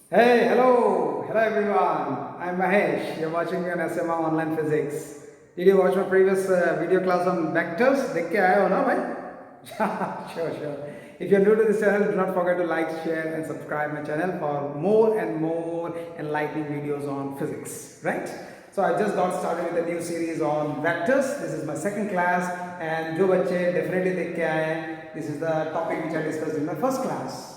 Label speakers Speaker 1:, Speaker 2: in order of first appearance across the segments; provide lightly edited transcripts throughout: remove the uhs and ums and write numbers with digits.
Speaker 1: Hey, hello everyone. I'm Mahesh. You're watching me on SMA Online Physics. Did you watch my previous video class on vectors? देख के आए हो ना भाई? Sure. If you're new to this channel, do not forget to like, share, and subscribe my channel for more and more enlightening videos on physics. Right? So I just got started with a new series on vectors. This is my second class, and जो बच्चे definitely देख के आए हैं, this is the topic which I discussed in my first class.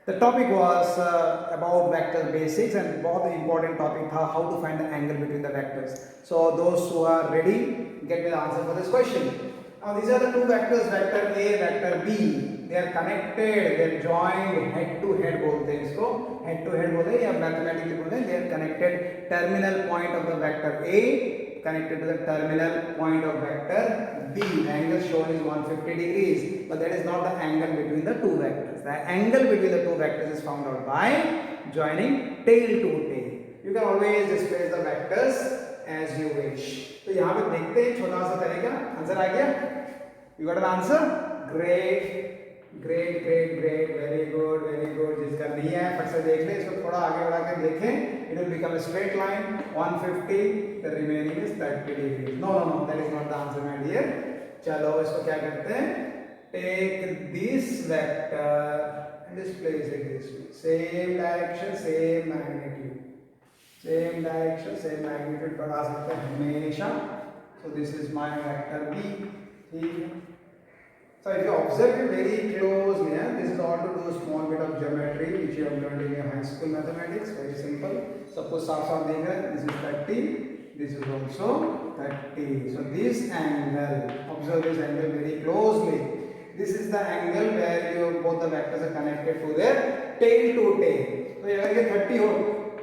Speaker 1: The topic was about vector basics, and बहुत important topic था how to find the angle between the vectors. So those who are ready, get me the answer for this question. Now these are the two vectors, vector A, vector B. They are connected, they are joined head to head बोलते हैं इसको, head to head बोलते हैं या mathematically बोलते हैं. They are connected terminal point of the vector A connected to the terminal point of vector B. The angle shown is 150 degrees, but that is not the angle between the two vectors. The angle between the two vectors is found out by joining tail to tail. You can always displace the vectors as you wish. तो यहाँ पे देखते हैं छोटा सा तरीका. Answer आ गया? You got an answer? Great. Very good. जिसका नहीं है फट से देख ले, इसको थोड़ा आगे बढ़ा के देखें. It will become a straight line. 150. The remaining is 30 degrees. No. That is not the answer, my dear. चलो इसको क्या करते हैं? Take this vector and displace it this way. Same direction, same magnitude. Same direction, same magnitude बढ़ा सकते हैं हमेशा. So this is my vector B. So if you observe it very closely, this is all to do a small bit of geometry which you have learned in your high school mathematics. Very simple. Suppose साफ देख रहे हैं, this is 30, this is also 30. So this angle, observe this angle very closely. This is the angle where both the vectors are connected to their tail to tail. तो अगर ये 30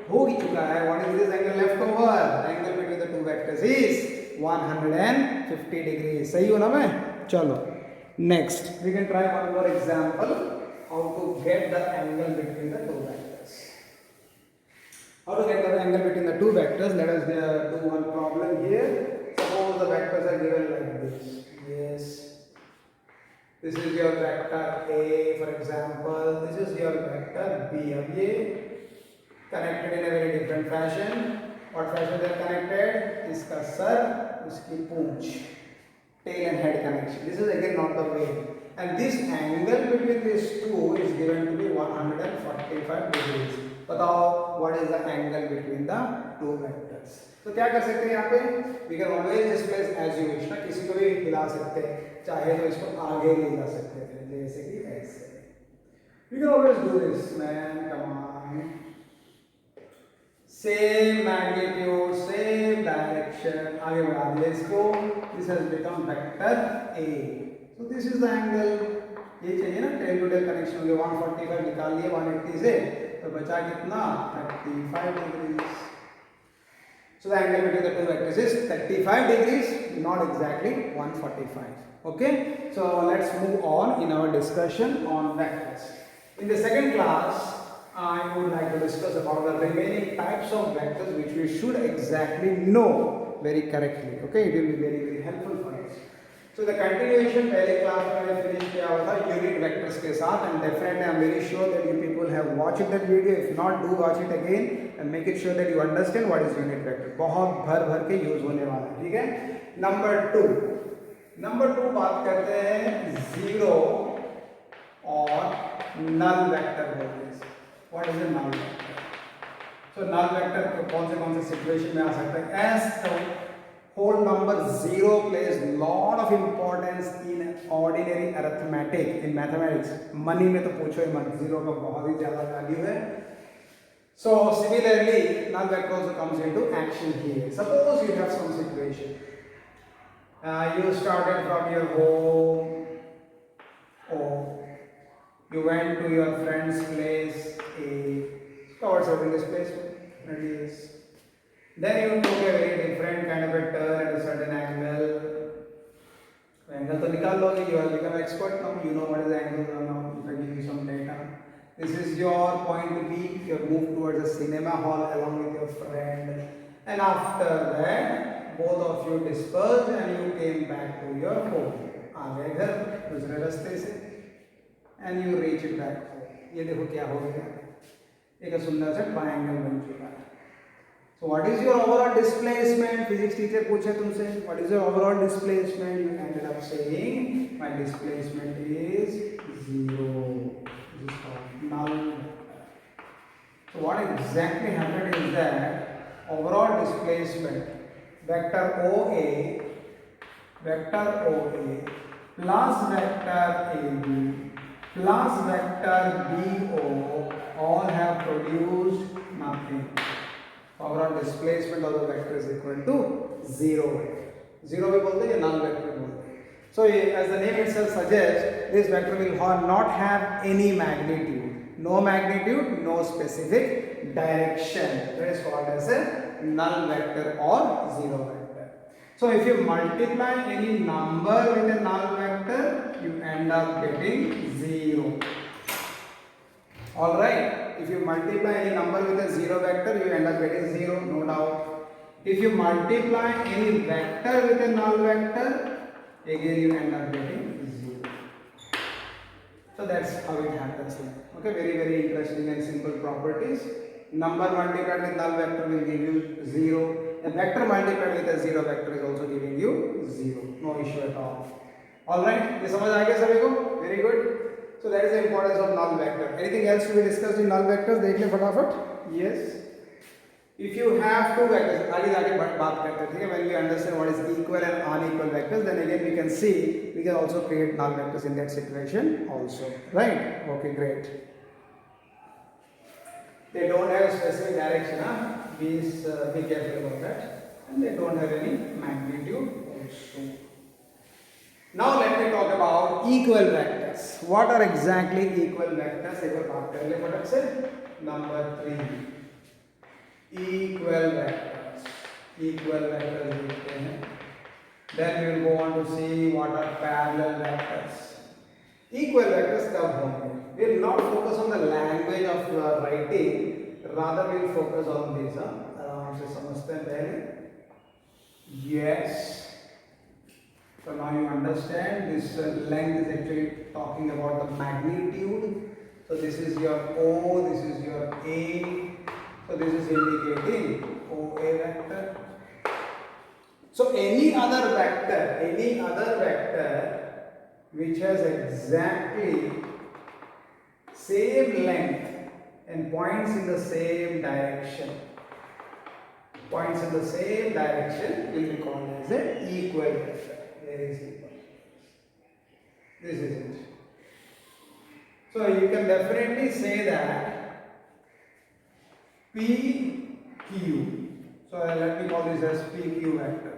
Speaker 1: हो चुका है, what is this angle left over? The angle between the two vectors is 150 degrees. सही हो ना मैं? चलो. Next, we can try one more example how to get the angle between the two vectors. How to get the angle between the two vectors? Let us do one problem here. Suppose the vectors are given like this. Yes. This is your vector A, for example. This is your vector B. अब ये connected in a very different fashion. What fashion they are connected? इसका sir, उसकी पूंछ. Tail and head connection. This is again not the way. And this angle between these two is given to be 145 degrees. बताओ what is the angle between the two vectors. तो क्या कर सकते हैं यहाँ पे? We can always displace as you wish. ना किसी को भी हिला सकते हैं. चाहे तो इसको आगे ले जा सकते हैं. जैसे कि ऐसे. We can always do this, man. Come on. Same magnitude, same direction. आगे बढ़ा दिया इसको. This has become vector A. So this is the angle. ये चाहिए ना tail to tail connection के 145 निकाल लिए 180 से, तो बचा कितना? 35 degrees. So the angle between the two vectors is 35 degrees, not exactly 145. Okay. So let's move on in our discussion on vectors. In the second class, I would like to discuss about the remaining types of vectors which we should exactly know very correctly. Okay, it will be very helpful for us. So the continuation पहले class में मैंने finish किया हुआ था unit vectors के साथ, and definitely I am very sure that you people have watched that video. If not, do watch it again and make it sure that you understand what is unit vector. बहुत भर के use होने वाला है, ठीक है? Number two बात करते हैं zero और null vector बोलते हैं. What is a null vector? So null vector कौन से situation में आ सकता है? As the whole number zero plays lot of importance in ordinary arithmetic, in mathematics. Money में तो पूछो ही मत, zero का बहुत ही ज़्यादा value है. So similarly, null vector also comes into action here. Suppose you have some situation. You started from your home, or you went to your friend's place A. What's in this place? Radius. Then you took a very different kind of a turn at a certain angle. Angle तो निकाल लोगे. You have become expert now. You know what is the angle now. If I give you some data. This is your point B. You have moved towards a cinema hall along with your friend. And after that, both of you dispersed and you came back to your home. आ गए घर दूसरे रास्ते से. And you reach it back home. ये देखो क्या हो गया. एक सुंदर सा ट्रायंगल बन चुका है. So what is your overall displacement? Physics teacher पूछे तुमसे what is your overall displacement? You ended up saying my displacement is 0. This is called null vector. So what exactly happened is that overall displacement vector OA plus vector AB plus vector BO all have produced nothing. Overall displacement of the vector is equal to 0 vector. 0 भी बोलते हैं या null vector बोलते हैं. So as the name itself suggests, this vector will not have any magnitude. No magnitude, no specific direction. That is called as a null vector or 0 vector. So if you multiply any number with a null vector, you end up getting 0. Alright. If you multiply any number with a 0 vector, you end up getting 0, no doubt. If you multiply any vector with a null vector, again you end up getting 0. So that's how it happens here. Okay, very, very interesting and simple properties. Number multiplied with null vector will give you 0. A vector multiplied with a 0 vector is also giving you 0. No issue at all. Alright, ये समझ आ गया सभी को? Very good. So that is the importance of null vector. Anything else to be discussed in null vectors? देख ले फटाफट. Yes. If you have two vectors, आगे जाके बात करते हैं, ठीक है? When we understand what is equal and unequal vectors, then again we can see we can also create null vectors in that situation also, right? Okay, great. They don't have a specific direction, huh? Please be careful about that. And they don't have any magnitude also. Now let me talk about equal vectors. What are exactly equal vectors? एक बार बात कर ले फटाक से. Number 3. Equal vectors. Equal vectors लिखते हैं. Then we will go on to see what are parallel vectors. Equal vectors कब होंगे? We will not focus on the language of writing. Rather we will focus on this. आराम से समझते हैं पहले. Yes. So now you understand this length is actually talking about the magnitude. So this is your O, this is your A. So this is indicating OA vector. So any other vector which has exactly same length and points in the same direction. Points in the same direction will be called as an equal vector. Very simple. This is it. So you can definitely say that PQ. So let me call this as PQ vector.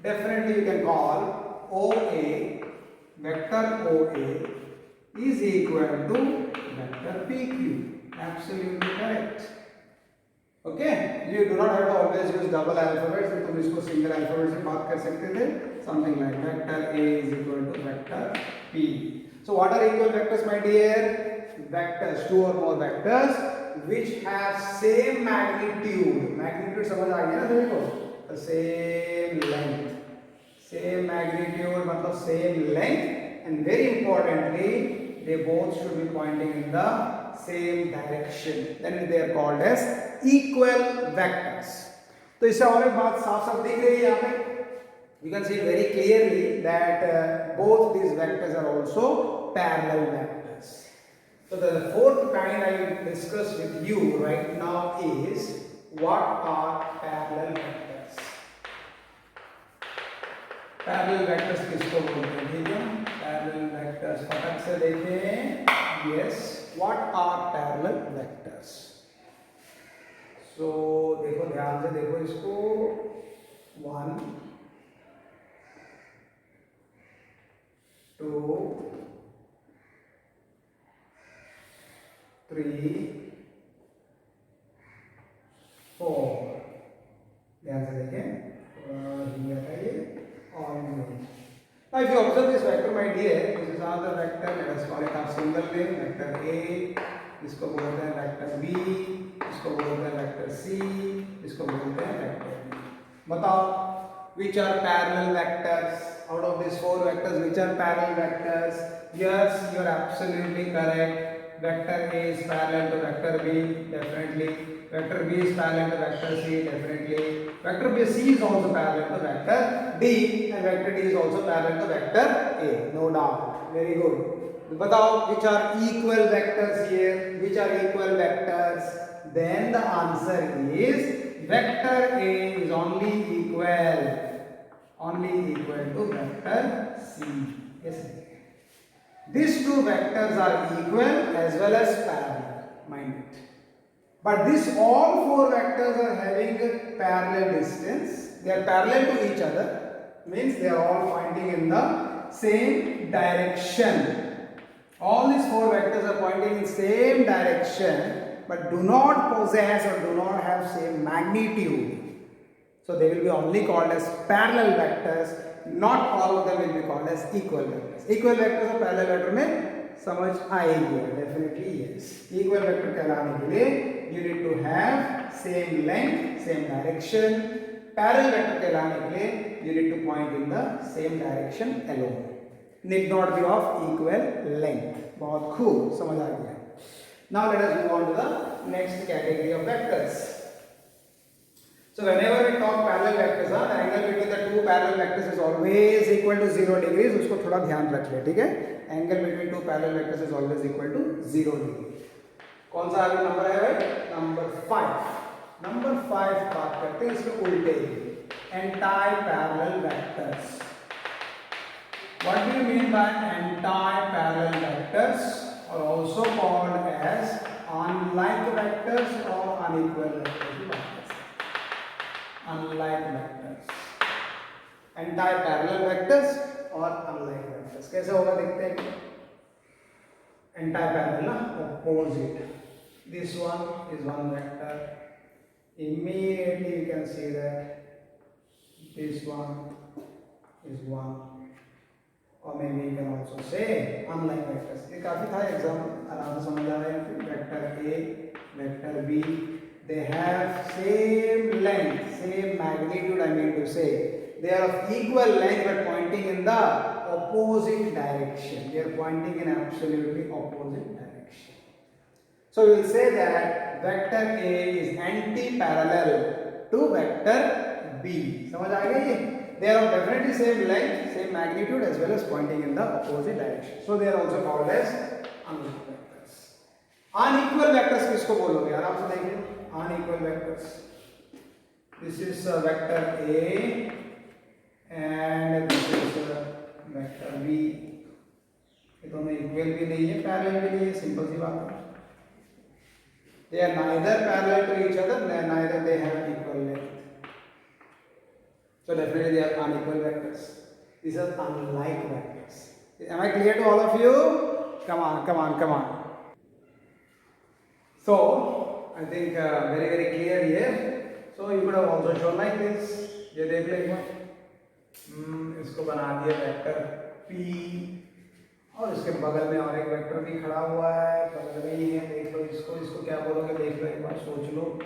Speaker 1: Definitely you can call OA, vector OA is equal to vector PQ. Absolutely correct. Okay, you do not have to always use double alphabets. तो तुम इसको single alphabet से बात कर सकते थे. Something like vector A is equal to vector P. So what are equal vectors, my dear? Vectors, two or more vectors which have same magnitude. Magnitude समझ आ गया ना सभी को? The same length. Same magnitude मतलब same length, and very importantly, they both should be pointing in the same direction. Then they are called as equal vectors. तो इससे और एक बात साफ-साफ दिख रही है यहाँ पे. You can see very clearly that both these vectors are also parallel vectors. So the fourth kind I will discuss with you right now is what are parallel vectors. Parallel vectors किसको बोलते हैं? ठीक है? Parallel vectors फटाक से देखें. Yes. What are parallel vectors? So देखो ध्यान से देखो इसको. 1 2 3 4. ध्यान से देखें. Now if you observe this vector, my dear, this is another vector. Let us call it our single name, vector A. इसको बोलते हैं vector B. इसको बोलते हैं vector C. इसको बोलते हैं vector D. बताओ, which are parallel vectors? Out of these four vectors, which are parallel vectors? Yes, you are absolutely correct. vector A is parallel to vector B, definitely. Vector B is parallel to vector C, definitely. Vector B C is also parallel to vector D, and vector D is also parallel to vector A, no doubt. Very good. बताओ which are equal vectors here? Which are equal vectors? Then the answer is vector A is only equal to vector C. Yes. These two vectors are equal as well as parallel. Mind it. But these all four vectors are having a parallel distance. They are parallel to each other. Means they are all pointing in the same direction. All these four vectors are pointing in same direction, but do not possess or do not have same magnitude. So they will be only called as parallel vectors. Not all of them will be called as equal vectors. Equal vectors और parallel vector में समझ आएगी, definitely yes. Equal vector कहलाने के लिए you need to have same length, same direction. Parallel vector कहलाने के लिए you need to point in the same direction alone. Need not be of equal length. बहुत खूब, समझ आ गया. Now let us move on to the next category of vectors. So whenever we talk parallel vectors, the angle between the two parallel vectors is always equal to 0 degrees. उसको थोड़ा ध्यान रख ले, ठीक है? Angle between two parallel vectors is always equal to 0 degree. कौन सा आगे नंबर है भाई? नंबर 5. नंबर 5 बात करते हैं इसके उल्टे ही. Anti-parallel vectors. What do you mean by anti-parallel vectors, or also called as unlike vectors or unequal vectors? Unlike vectors, anti-parallel vectors or unlike vectors. कैसे होगा देखते हैं. Anti-parallel ना, opposite. This one is one vector. Immediately you can see that this one is one. Or maybe you can also say unlike vectors. ये काफी था example, आराम से समझ आ रहा है. Vector A, vector B, they have same length, same magnitude. I mean to say, they are of equal length but pointing in the opposite direction. They are pointing in absolutely opposite direction. So we will say that vector A is anti-parallel to vector B. समझ आ गया ये? They are of definitely same length, same magnitude as well as pointing in the opposite direction. So they are also called as unequal vectors. Unequal vectors किसको बोलोगे? आराम से देखिए. Unequal vectors. This is vector A and this is vector B. ये दोनों equal भी नहीं है, parallel भी नहीं है. Simple सी बात है. They are neither parallel to each other, neither they have equal length. So definitely they are unequal vectors. These are unlike vectors. Am I clear to all of you? Come on. So I think very clear here. So you could have also shown like this. ये देख ले एक बार. इसको बना दिया vector P और इसके बगल में और एक वेक्टर भी खड़ा हुआ है. बगल में ही है, देख लो इसको क्या बोलोगे, देख लो एक बार, सोच लो.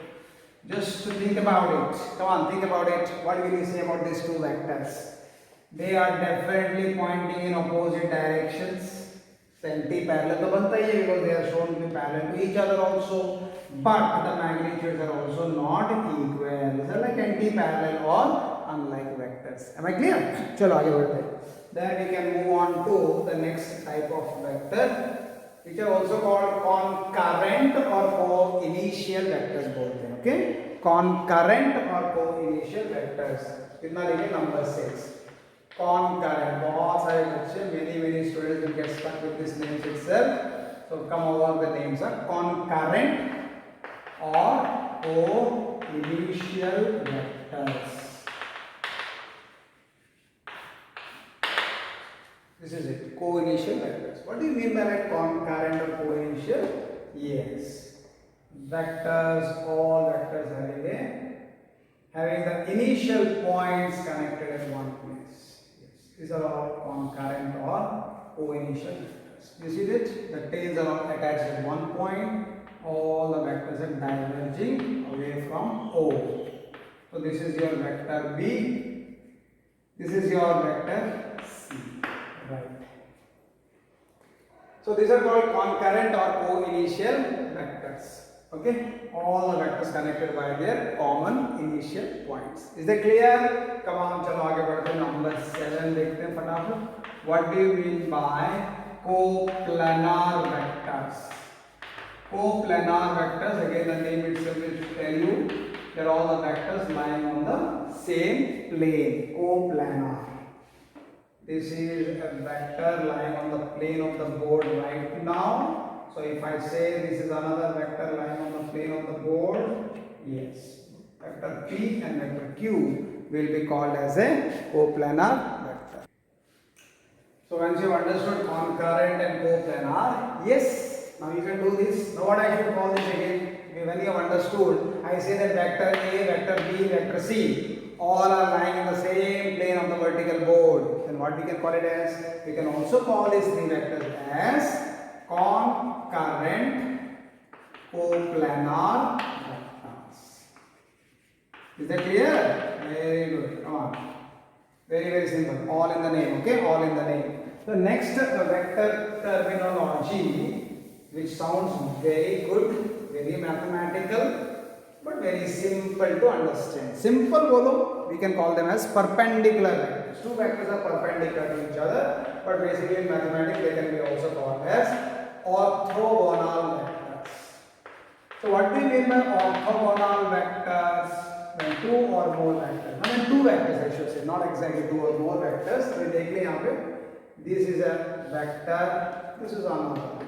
Speaker 1: Just to think about it. Come on, think about it. What will you say about these two vectors? They are definitely pointing in opposite directions. Anti-parallel तो बनता ही है because they are shown to be parallel to each other also. But the magnitudes are also not equal. These are like anti-parallel or unlike vectors. Am I clear? चलो आगे बढ़ते हैं. Then we can move on to the next type of vector, which are also called concurrent or co-initial vectors बोलते हैं. Okay, concurrent or co-initial vectors. कितना लिखे? Number 6. Concurrent. बहुत सारे बच्चे, many students will get stuck with this names itself. So come over the names are concurrent or co-initial vectors. This is it. Co-initial vectors. What do you mean by like concurrent or co-initial? Yes. Vectors, all vectors having the initial points connected at one place. Yes. These are all concurrent or co-initial vectors. You see that the tails are all attached at one point. All the vectors are diverging away from O. So this is your vector B. This is your vector C. Right. So So these are called concurrent or co-initial vectors. Okay, all the vectors connected by their common initial points. Is that clear? Come on, चलो आगे बढ़ते हैं. Number 7 देखते हैं फटाफट. What do you mean by coplanar vectors? Coplanar vectors, again the name itself will tell you that all the vectors lying on the same plane. Coplanar. This is a vector lying on the plane of the board right now. So if I say this is another vector lying on the plane of the board, yes, vector P and vector Q will be called as a coplanar vector. So once you understood concurrent and coplanar, yes, now you can do this. Now what I should call this again? Okay, when you have understood, I say that vector A, vector B, vector C, all are lying in the same plane of the vertical board. Then what we can call it as? We can also call these three vectors as concurrent coplanar vectors. Is that clear? Very good. Come on. Very simple. All in the name. Okay, all in the name. The next vector terminology, which sounds very good, very mathematical, but very simple to understand. Simple bolo, we can call them as perpendicular vectors. Two vectors are perpendicular to each other, but basically in mathematics they can be also called as orthogonal vectors. So what do you mean by orthogonal vectors? When two or more vectors. I mean two vectors I should say, not exactly two or more vectors. So देख लें यहाँ पे. This is a vector. This is another.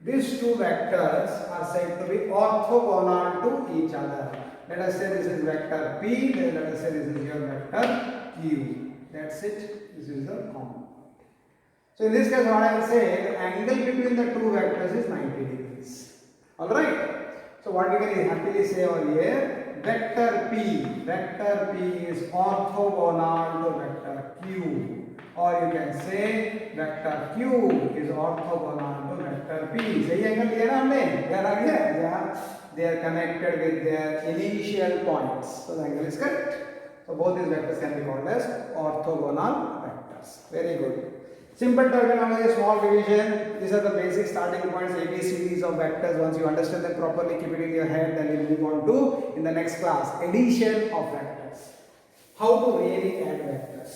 Speaker 1: These two vectors are said to be orthogonal to each other. Let us say this is vector P, then let us say this is your vector Q. That's it. This is the common. So in this case what I will say, the angle between the two vectors is 90 degrees. Alright. So what we can happily say over here, vector P is orthogonal to vector Q. Or you can say vector Q is orthogonal to vector P. सही angle लिया ना हमने? याद आ गया? Yeah. They are connected with their initial points. So the angle is correct. So both these vectors can be called as orthogonal vectors. Very good. Simple terminology, small revision. These are the basic starting points, ABCDs of vectors. Once you understand them properly, keep it in your head, then we'll move on to, in the next class, addition of vectors. How to really add vectors.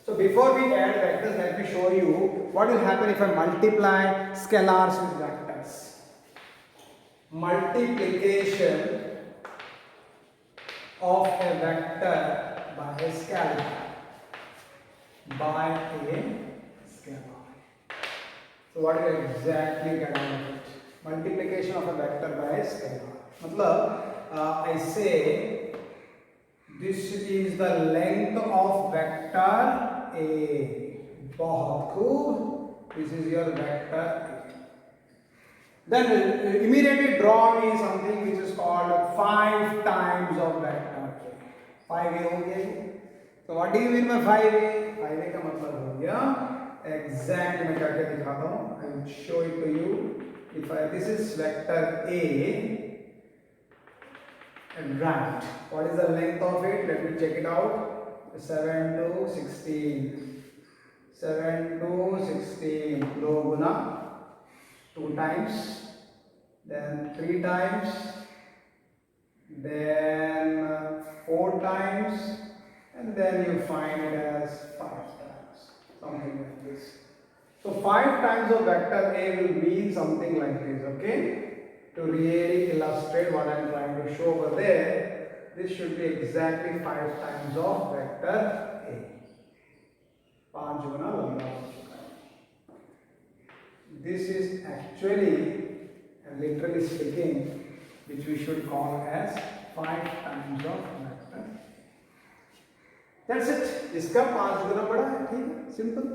Speaker 1: So before we add vectors, let me show you what will happen if I multiply scalars with vectors. Multiplication of a vector by a scalar. So what do you exactly get out of it? Multiplication of a vector by a scalar. मतलब I say this is the length of vector A. बहुत खूब. This is your vector A. Then immediately draw me something which is called 5 times of vector A. 5A हो गया. So what do you mean by 5A? 5A का मतलब हो गया exact मैं करके दिखाता हूँ. I will show it to you. If this is vector A, and right, what is the length of it? Let me check it out. 7 to 16. 7 to 16. 2 guna 2 times, then 3 times, then 4 times, and then you find it as 5 times, something like this. So 5 times of vector A will mean something like this, okay? To really illustrate what I am trying to show over there, this should be exactly 5 times of vector A. 5 गुना लंबा हो चुका है. This is actually, literally speaking, which we should call as 5 times of vector. That's it. इसका 5 गुना बड़ा है, ठीक है, simple.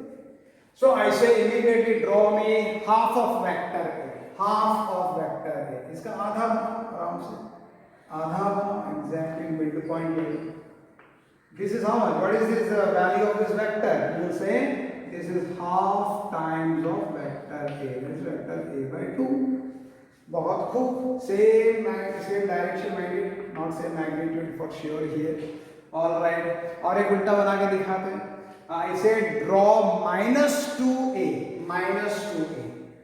Speaker 1: So I say immediately draw me half of vector A. Half of vector A. इसका आधा बनाओ आराम से. आधा बनाओ exactly midpoint ले. This is how much? What is this value of this vector? You will say this is half times of vector A. That is vector A by 2. बहुत खूब. Same direction minded, not same magnitude for sure here. All right. और एक उल्टा बना के दिखाते हैं. I said draw minus 2a. Minus 2a.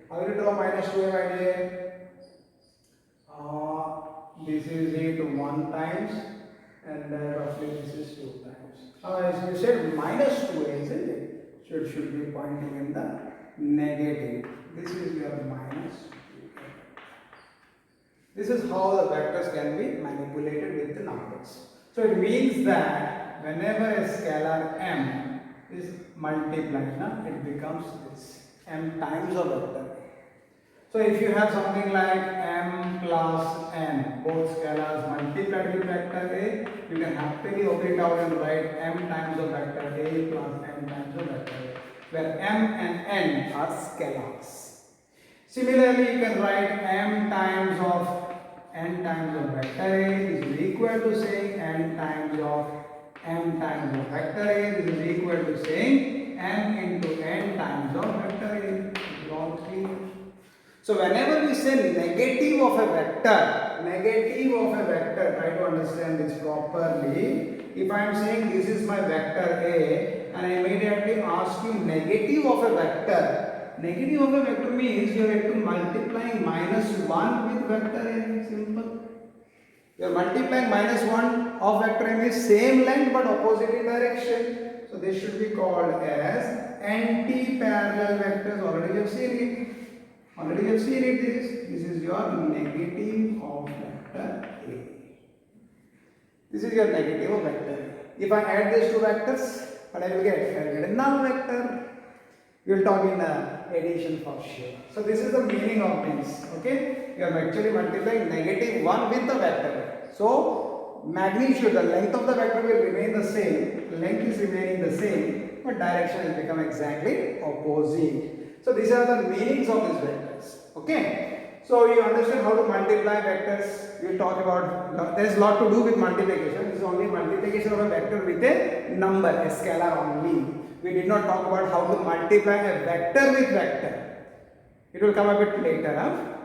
Speaker 1: How will you draw minus 2a, my dear? This is it 1 times and roughly this is 2 times. As you said minus 2a, isn't it? So it should be pointing in the negative. This is your minus 2a. This is how the vectors can be manipulated with the numbers. So it means that whenever a scalar m is multiplied, it becomes this m times a vector. So if you have something like m plus n, both scalars multiplied with vector a, you can happily open it out and write m times of vector a plus n times of vector a, where m and n are scalars. Similarly, you can write m times of n times of vector a is equal to saying n times of m times of vector a. This is equal to saying m into n times of vector a. It's all clear. So whenever we say negative of a vector, try to understand this properly. If I am saying this is my vector A and I immediately ask you negative of a vector, negative of a vector means you have to multiplying minus 1 with vector A. Simple. You are multiplying minus 1 of vector M is same length but opposite in direction. So this should be called as anti-parallel vectors. Already you have seen it. This is your negative of vector A. This is your negative of vector A. If I add these two vectors, what I will get? I will get a null vector. We will talk in addition for sure. So this is the meaning of this. Okay, you are actually multiplying negative 1 with the vector. So magnitude, the length of the vector will remain the same. Length is remaining the same, but direction has become exactly opposite. So these are the meanings of these vectors. Okay. So you understand how to multiply vectors. We will talk about, there is a lot to do with multiplication. This is only multiplication of a vector with a number, a scalar only. We did not talk about how to multiply a vector with vector. It will come a bit later.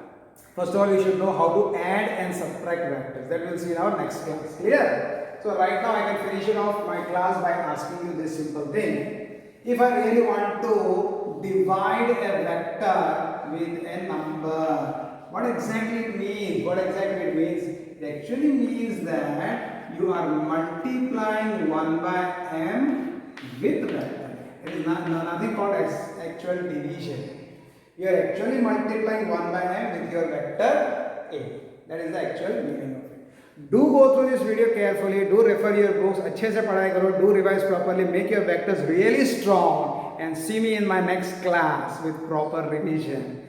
Speaker 1: First of all, you should know how to add and subtract vectors. That we will see in our next class. Clear? So right now I can finish off my class by asking you this simple thing. If I really want to divide a vector with a number, what exactly it means? It actually means that you are multiplying 1 by m with vector. It is nothing called as actual division. You are actually multiplying 1 by m with your vector a. That is the actual meaning of it. Do go through this video carefully. Do refer your books. अच्छे से पढ़ाई करो. Do revise properly. Make your vectors really strong. And see me in my next class with proper revision.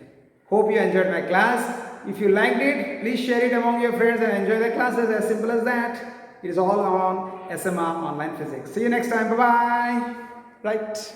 Speaker 1: Hope you enjoyed my class. If you liked it, please share it among your friends and enjoy the classes. As simple as that. It is all on SMR Online Physics. See you next time. Bye bye. Right.